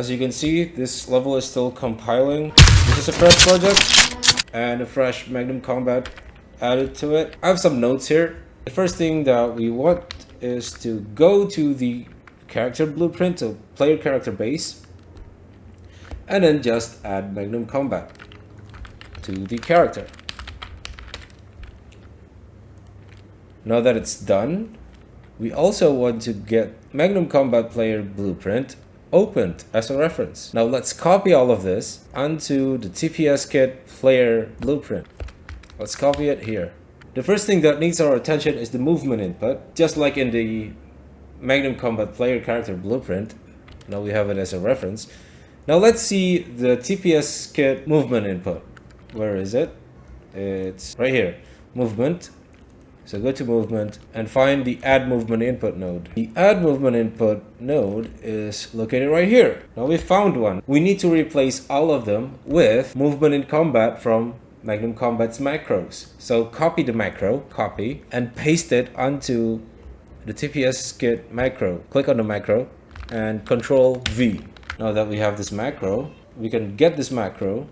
As you can see, this level is still compiling. This is a fresh project and a fresh Magnum combat added to it. I have some notes here. The first thing that we want is to go to the character blueprint, so player character base, and then just add Magnum combat to the character. Now that it's done, we also want to get Magnum combat player blueprint opened as a reference. Now let's copy all of this onto the TPS Kit player blueprint. Let's copy it here. The first thing that needs our attention is the movement input. Just like in the Magnum combat player character blueprint, now we have it as a reference. Now let's see the TPS Kit movement input. Where is it? It's right here, movement. So go to movement and find the add movement input node. The add movement input node is located right here. Now we found one. We need to replace all of them with movement in combat from Magnum Combat's macros. So copy the macro, copy, and paste it onto the TPS Kit macro. Click on the macro and Control V. Now that we have this macro, we can get this macro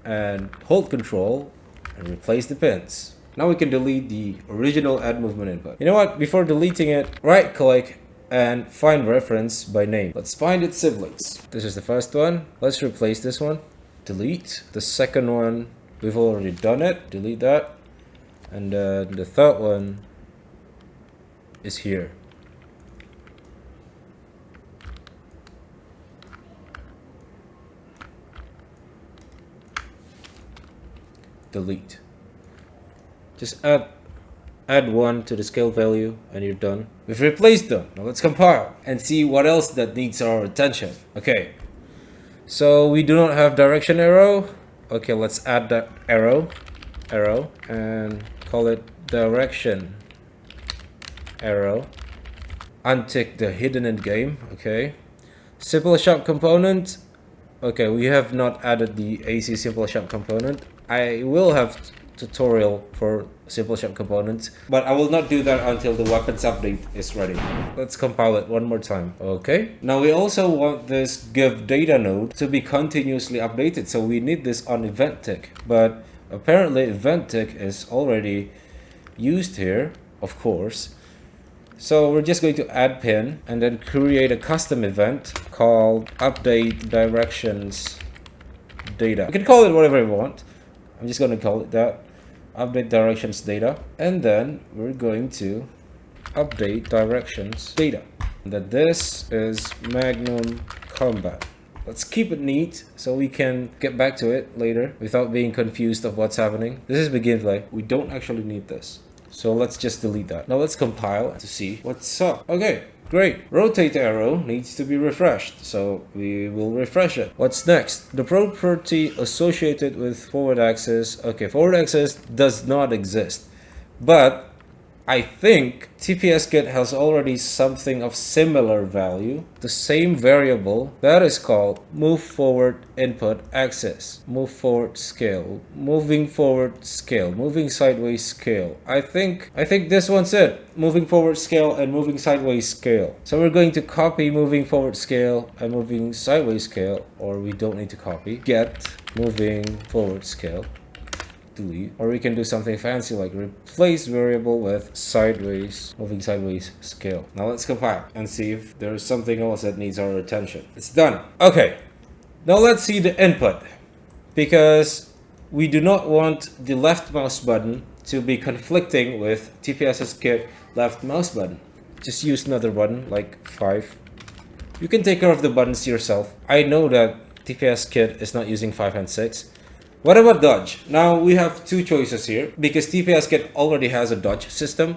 and hold Control and replace the pins. Now we can delete the original add movement input. You know what? Before deleting it, right click and find reference by name. Let's find its siblings. This is the first one. Let's replace this one. Delete. The second one, we've already done it. Delete that. And the third one is here. Delete. Just add one to the scale value and you're done. We've replaced them. Now let's compile and see what else that needs our attention. Okay, so we do not have direction arrow. Okay, let's add that arrow and call it direction arrow. Untick the hidden end game. Okay, simple shop component. Okay, we have not added the AC simple shop component. I will have tutorial for simple shop components, but I will not do that until the weapons update is ready. Let's compile it one more time. Okay, now we also want this give data node to be continuously updated, so we need this on event tick, but apparently event tick is already used here, of course. So we're just going to add pin and then create a custom event called update directions data. You can call it whatever you want. I'm just going to call it that. Update directions data, and then we're going to update directions data. That this is Magnum combat. Let's keep it neat so we can get back to it later without being confused of what's happening. This is begin play. We don't actually need this, so let's just delete that. Now let's compile to see what's up. Okay, great. Rotate arrow needs to be refreshed, so we will refresh it. What's next? The property associated with forward axis. Okay, forward axis does not exist, but I think TPS Kit has already something of similar value, the same variable that is called move forward input axis, move forward scale, moving forward scale, moving sideways scale. I think this one's it, moving forward scale and moving sideways scale. So we're going to copy moving forward scale and moving sideways scale, or we don't need to copy, get moving forward scale. Delete. Or we can do something fancy like replace variable with sideways, moving sideways scale. Now let's compile and see if there's something else that needs our attention. It's done. Okay, now let's see the input, because we do not want the left mouse button to be conflicting with TPS Kit left mouse button. Just use another button like 5. You can take care of the buttons yourself. I know that TPS Kit is not using 5 and 6. What about dodge? Now we have two choices here because TPS Kit already has a dodge system.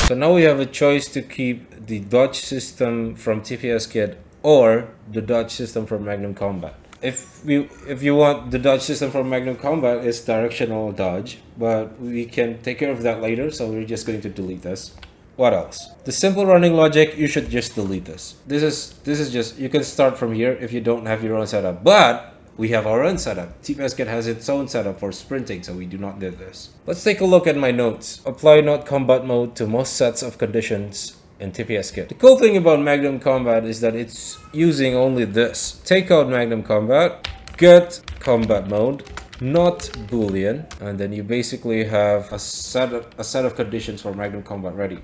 So now we have a choice to keep the dodge system from TPS Kit or the dodge system from Magnum Combat. If you want the dodge system from Magnum Combat, is directional dodge, but we can take care of that later, so we're just going to delete this. What else? The simple running logic, you should just delete this. This is just, you can start from here if you don't have your own setup, but we have our own setup. TPS Kit has its own setup for sprinting, so we do not need this. Let's take a look at my notes. Apply not combat mode to most sets of conditions in TPS Kit. The cool thing about Magnum Combat is that it's using only this. Take out Magnum Combat, get combat mode, not Boolean, and then you basically have a set of conditions for Magnum Combat ready.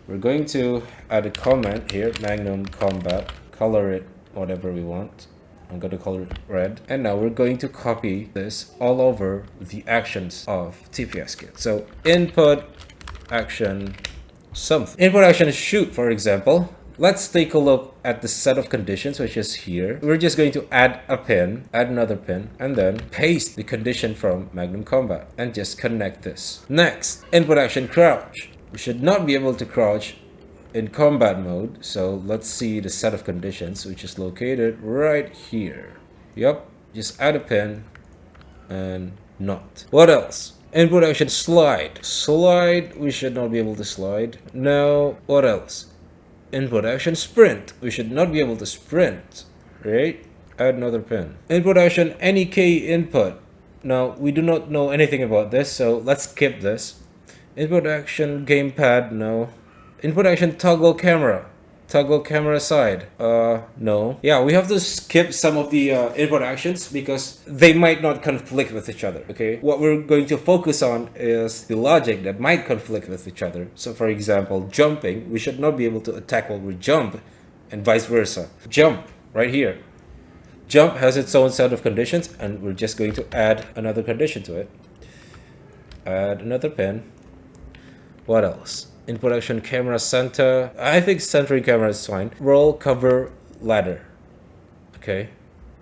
We're going to add a comment here, Magnum Combat, color it whatever we want. I'm going to color it red. And now we're going to copy this all over the actions of TPS Kit. So input action something. Input action is shoot, for example. Let's take a look at the set of conditions, which is here. We're just going to add a pin, add another pin, and then paste the condition from Magnum Combat and just connect this. Next, input action crouch. We should not be able to crouch in combat mode, so let's see the set of conditions, which is located right here. Yep, just add a pin and not. What else? Input action slide. Slide, we should not be able to slide. No, what else? Input action sprint. We should not be able to sprint, right? Add another pin. Input action any key input. Now, we do not know anything about this, so let's skip this. Input action gamepad, no. Input action toggle camera. Toggle camera side. No. Yeah, we have to skip some of the input actions because they might not conflict with each other, okay? What we're going to focus on is the logic that might conflict with each other. So for example, jumping, we should not be able to attack while we jump and vice versa. Jump, right here. Jump has its own set of conditions and we're just going to add another condition to it. Add another pin. What else? Input action camera center. I think centering camera is fine. Roll, cover, ladder. Okay.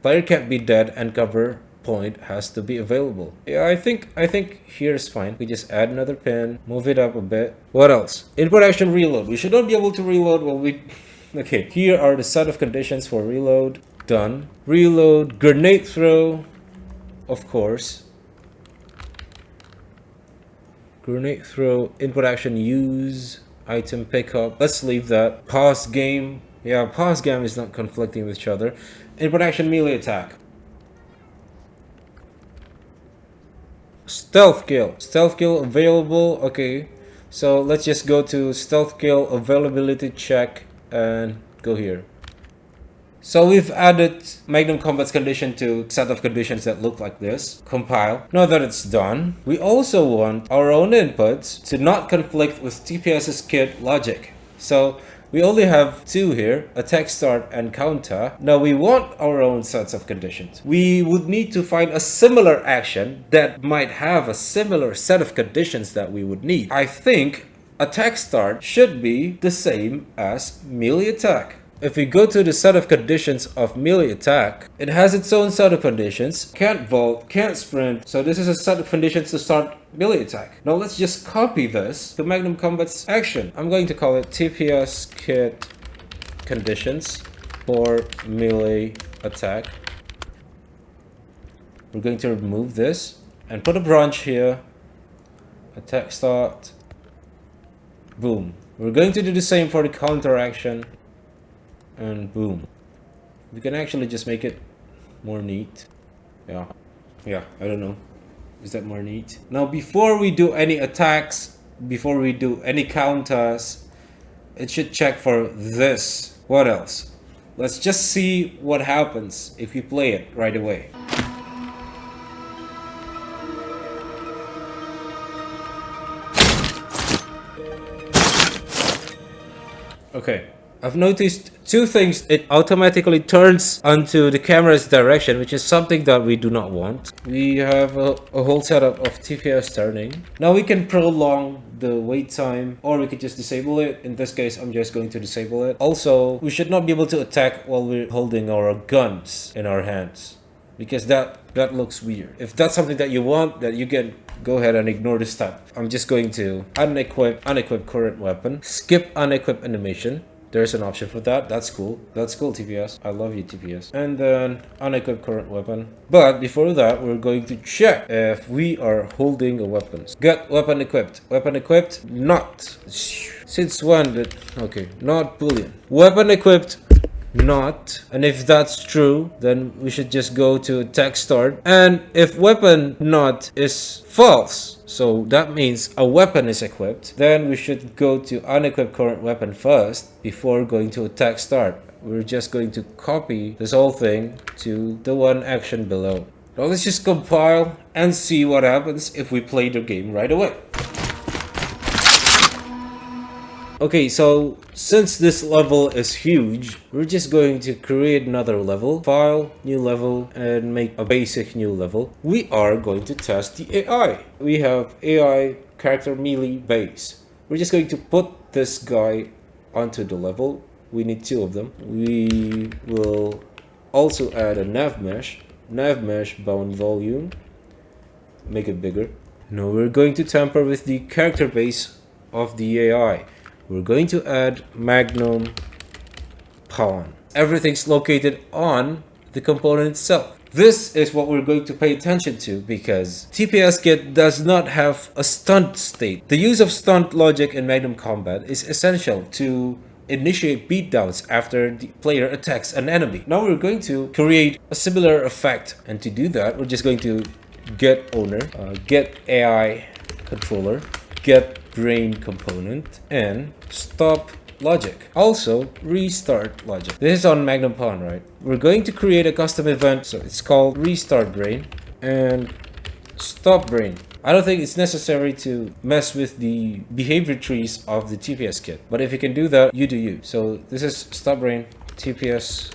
Player can't be dead and cover point has to be available. Yeah, I think here is fine. We just add another pin, move it up a bit. What else? Input action reload. We should not be able to reload while we... Okay, here are the set of conditions for reload. Done. Reload, grenade throw, of course. Grenade throw, input action use, item pickup. Let's leave that. Pause game. Yeah, pause game is not conflicting with each other. Input action melee attack. Stealth kill. Stealth kill available. Okay. So let's just go to stealth kill availability check and go here. So we've added Magnum Combat's condition to a set of conditions that look like this. Compile. Now that it's done, we also want our own inputs to not conflict with TPS's Kit logic. So we only have two here, attack start and counter. Now we want our own sets of conditions. We would need to find a similar action that might have a similar set of conditions that we would need. I think attack start should be the same as melee attack. If we go to the set of conditions of melee attack, it has its own set of conditions. Can't vault, can't sprint. So this is a set of conditions to start melee attack. Now let's just copy this to Magnum Combat's action. I'm going to call it TPS Kit conditions for melee attack. We're going to remove this and put a branch here. Attack start. Boom. We're going to do the same for the counter action. And boom. We can actually just make it more neat. Yeah, I don't know. Is that more neat? Now before we do any attacks, before we do any counters, it should check for this. What else? Let's just see what happens if we play it right away. Okay. I've noticed two things. It automatically turns onto the camera's direction, which is something that we do not want. We have a whole setup of TPS turning. Now we can prolong the wait time, or we could just disable it. In this case, I'm just going to disable it. Also, we should not be able to attack while we're holding our guns in our hands, because that looks weird. If that's something that you want, that you can go ahead and ignore this step. I'm just going to unequip current weapon, skip unequip animation. There's an option for that. That's cool. That's cool, TPS. I love you, TPS. And then unequip current weapon. But before that, we're going to check if we are holding a weapon. Get weapon equipped. Weapon equipped, not. Since when did... Okay, not Boolean. Weapon equipped, not. And if that's true, then we should just go to attack start. And if weapon not is false, so that means a weapon is equipped, then we should go to unequip current weapon first before going to attack start. We're just going to copy this whole thing to the one action below. Now let's just compile and see what happens if we play the game right away. Okay, so since this level is huge, we're just going to create another level, file, new level, and make a basic new level. We are going to test the AI. We have AI character melee base. We're just going to put this guy onto the level. We need 2 of them. We will also add a nav mesh bound volume, make it bigger. Now we're going to tamper with the character base of the AI. We're going to add Magnum pawn. Everything's located on the component itself. This is what we're going to pay attention to because TPS Kit does not have a stunt state. The use of stunt logic in Magnum combat is essential to initiate beatdowns after the player attacks an enemy. Now we're going to create a similar effect, and to do that, we're just going to get owner, get AI controller, get brain component, and stop logic. Also, restart logic. This is on Magnum pawn, right? We're going to create a custom event, so it's called restart brain and stop brain. I don't think it's necessary to mess with the behavior trees of the TPS kit, but if you can do that, you do you. So this is stop brain, TPS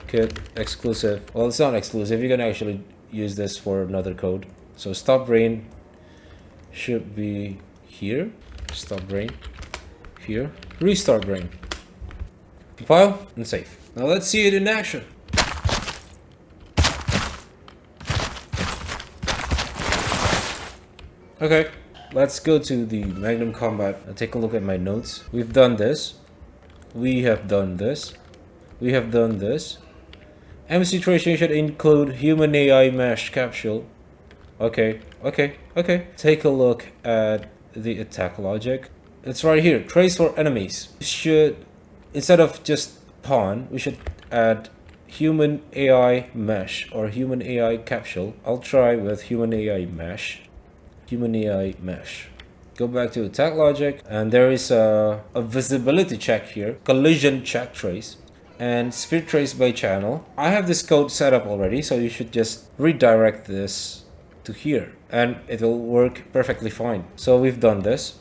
kit exclusive. Well, it's not exclusive. You can actually use this for another code. So stop brain should be here, stop brain here, restart brain, compile and save. Now let's see it in action. Okay, let's go to the Magnum combat and take a look at my notes. We've done this, we have done this, we have done this. MC tracing should include human AI mesh capsule. Okay. Take a look at the attack logic. It's right here, trace for enemies. We should, instead of just pawn, we should add human AI mesh or human AI capsule. I'll try with human AI mesh. Human AI mesh. Go back to attack logic, and there is a visibility check here, collision check trace, and sphere trace by channel. I have this code set up already, so you should just redirect this to here and it will work perfectly fine. So we've done this.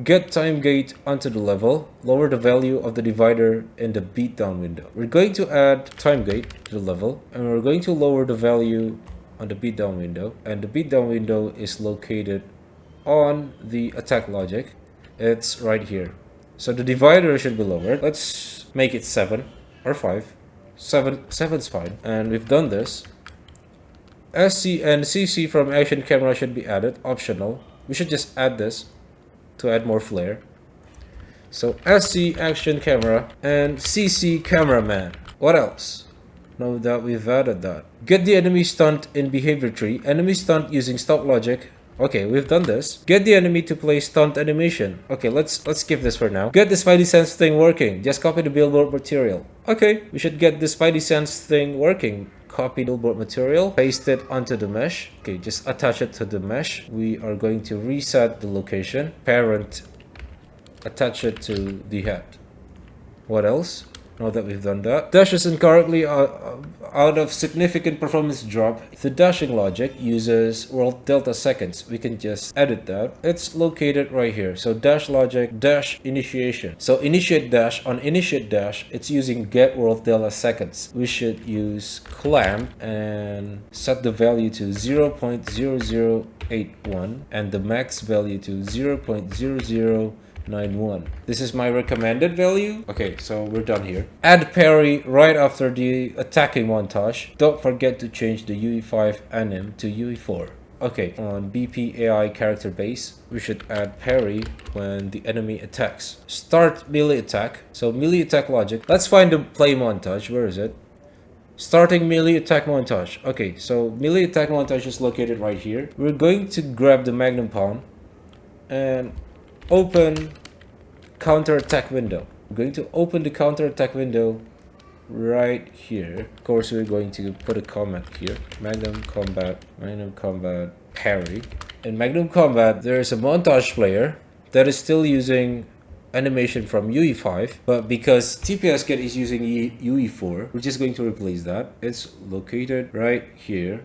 Get time gate onto the level, lower the value of the divider in the beatdown window. We're going to add time gate to the level, and we're going to lower the value on the beatdown window, and the beatdown window is located on the attack logic. It's right here. So the divider should be lowered. Let's make it 7 or 5. 7's fine. And we've done this. SC and CC from action camera should be added, optional. We should just add this to add more flair. So SC action camera and CC cameraman. What else? Now that we've added that. Get the enemy stunt in behavior tree. Enemy stunt using stop logic. Okay, we've done this. Get the enemy to play stunt animation. Okay, let's skip this for now. Get the Spidey Sense thing working. Just copy the billboard material. Okay, we should get the Spidey Sense thing working. Copy billboard material, paste it onto the mesh. Okay, just attach it to the mesh. We are going to reset the location. Parent, attach it to the head. What else? Now that we've done that, dash is currently out of significant performance drop. The dashing logic uses world delta seconds. We can just edit that. It's located right here. So dash logic, dash initiation. So initiate dash, on initiate dash, it's using get world delta seconds. We should use clamp and set the value to 0.0081 and the max value to 0.0091. This is my recommended value. Okay, so we're done here. Add parry right after the attacking montage. Don't forget to change the UE5 anim to UE4. Okay, on BP AI character base, we should add parry when the enemy attacks. Start melee attack. So melee attack logic. Let's find the play montage. Where is it? Starting melee attack montage. Okay, so melee attack montage is located right here. We're going to grab the Magnum pawn and open counter attack window. We're going to open the counter attack window right here. Of course, we're going to put a comment here. Magnum Combat Parry. In Magnum Combat, there is a montage player that is still using animation from UE5, but because TPS Kit is using UE4, we're just going to replace that. It's located right here.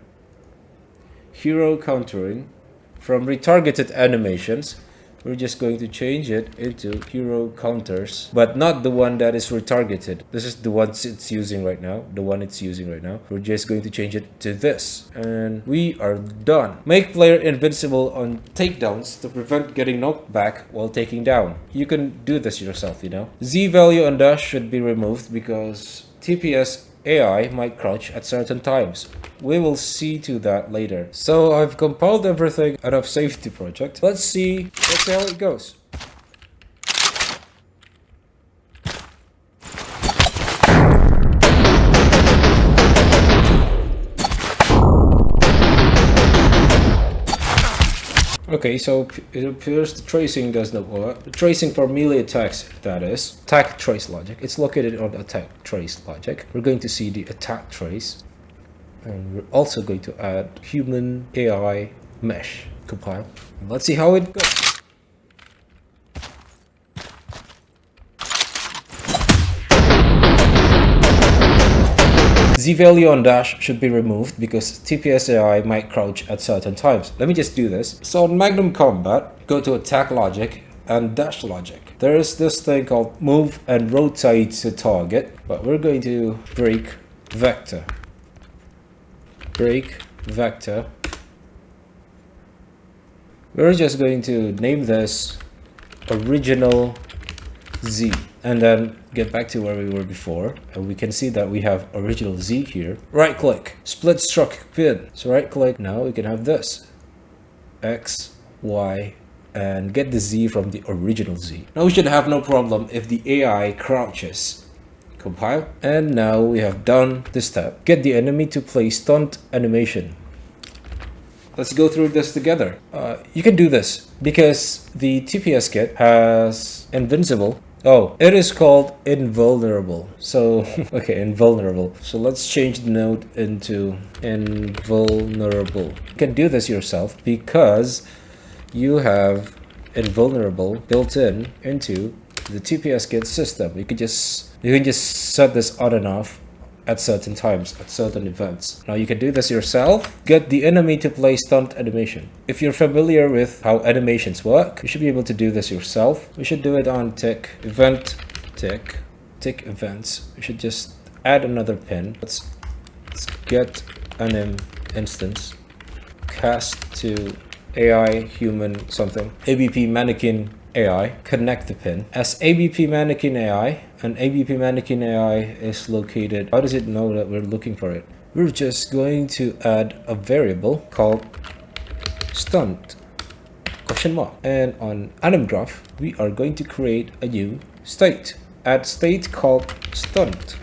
Hero countering. From retargeted animations, we're just going to change it into hero counters, but not the one that is retargeted. This is the one it's using right now. We're just going to change it to this. And we are done. Make player invincible on takedowns to prevent getting knocked back while taking down. You can do this yourself, you know. Z value on dash should be removed because TPS AI might crouch at certain times. We will see to that later. So I've compiled everything out of safety project. Let's see how it goes. Okay, so it appears the tracing does not work. The tracing for melee attacks, that is, attack trace logic. It's located on attack trace logic. We're going to see the attack trace. And we're also going to add human AI mesh compile. Let's see how it goes. Z value on dash should be removed because TPS AI might crouch at certain times. Let me just do this. So in Magnum Combat, go to attack logic and dash logic. There is this thing called move and rotate to target, but we're going to break vector. We're just going to name this original Z and then get back to where we were before, and we can see that we have original Z here. Right click, split struct pin. So right click, now we can have this X, Y, and get the Z from the original Z. Now we should have no problem if the AI crouches. Compile, and now we have done this step. Get the enemy to play stunt animation. Let's go through this together. You can do this because the TPS kit has invincible. Oh, it is called invulnerable. So, okay, invulnerable. So let's change the node into invulnerable. You can do this yourself because you have invulnerable built in into the TPS kit system. You can just set this on and off at certain times, at certain events. Now you can do this yourself. Get the enemy to play stunt animation. If you're familiar with how animations work, you should be able to do this yourself. We should do it on tick events. We should just add another pin. Let's get anim instance, cast to AI human something, ABP mannequin AI, connect the pin as ABP mannequin AI, and ABP mannequin AI is located. How does it know that we're looking for it? We're just going to add a variable called stunt question mark, and on anim graph we are going to create a new state. Add state called stunt,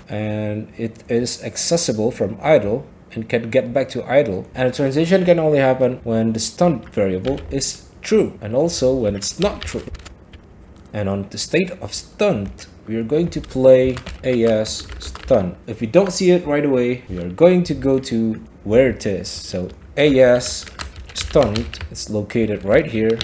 and it is accessible from idle and can get back to idle, and a transition can only happen when the stunt variable is true and also when it's not true. And on the state of stunt, we are going to play AS stunt. If we don't see it right away, we are going to go to where it is. So AS stunt, it's located right here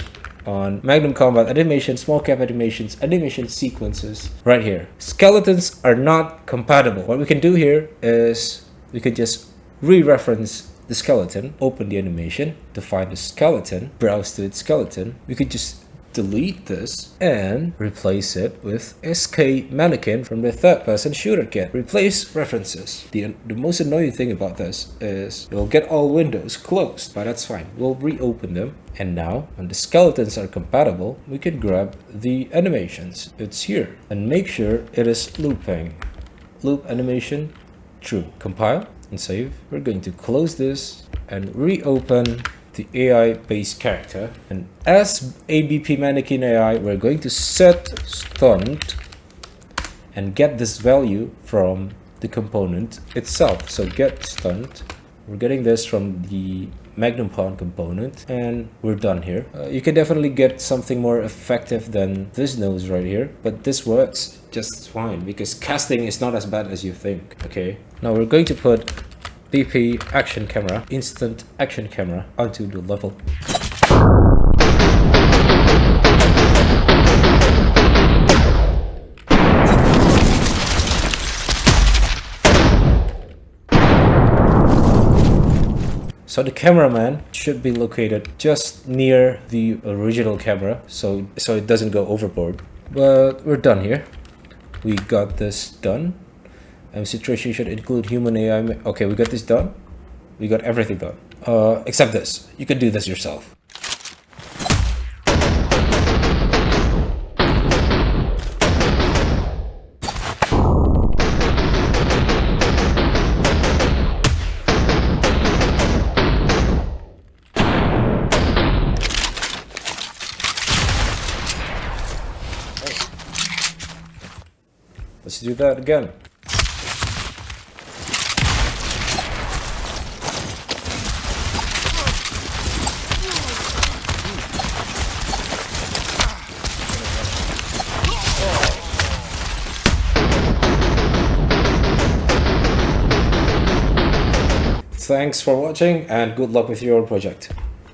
on Magnum Combat animation, small cap animations, animation sequences right here. Skeletons are not compatible. What we can do here is we can just re-reference the skeleton, open the animation to find the skeleton, browse to its skeleton. We could just delete this and replace it with SK mannequin from the third-person shooter kit. Replace references. The most annoying thing about this is you'll get all windows closed, but that's fine. We'll reopen them. And now, when the skeletons are compatible, we can grab the animations. It's here. And make sure it is looping. Loop animation, true. Compile and save. We're going to close this and reopen the AI base character, and as ABP mannequin AI we're going to set stunt and get this value from the component itself. So get stunt We're getting this from the Magnum pawn component, and we're done here. You can definitely get something more effective than this nose right here, but this works just fine because casting is not as bad as you think. Okay, now we're going to put BP action camera, instant action camera, onto the level. So the cameraman should be located just near the original camera, so it doesn't go overboard. But we're done here. We got this done. Situation should include human AI. Okay, we got this done. We got everything done. Except this. You can do this yourself. Let's do that again. Thanks for watching and good luck with your project.